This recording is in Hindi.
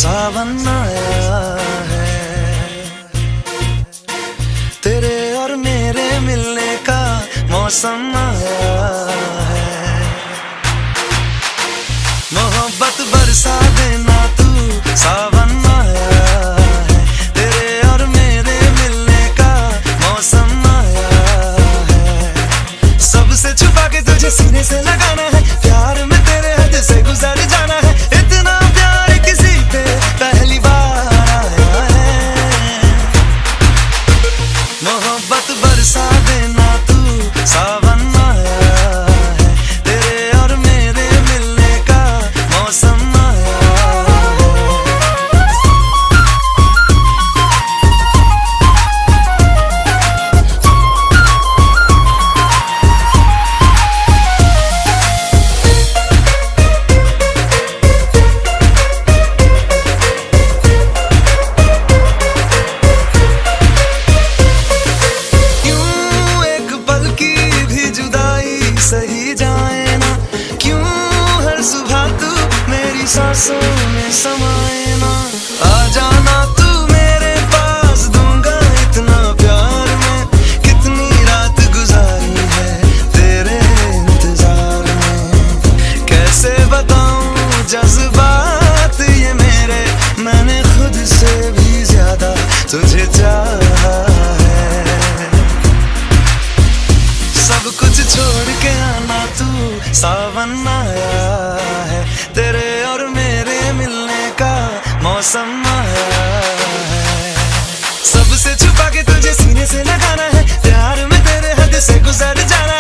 सावन आया है, तेरे और मेरे मिलने का मौसम आया है। मोहब्बत बरसा देना तू, सावन आया है, तेरे और मेरे मिलने का मौसम आया है। सबसे छुपा के तुझे सीने से लगाना है, प्यार में तेरे हद से गुजर जाना है। इतना प्यार किसी पे पहली बार आया है। मोहब्बत बरसा देना तू, सावन आया है, तेरे और मेरे मिलने का मौसम आया है। सही जाए ना, क्यों हर सुबह तू मेरी सांसों में समाए ना। आ जाना तू मेरे पास, दूंगा इतना प्यार में। कितनी रात गुजारी है तेरे इंतजार में, कैसे बताऊं जज्बात ये मेरे। मैंने खुद से भी ज्यादा तुझे चाहा है। सब कुछ छोड़ के आना तू, सावन आया है, तेरे और मेरे मिलने का मौसम आया है। सबसे छुपा के तुझे सीने से लगाना है, प्यार में तेरे हद से गुजर जाना है।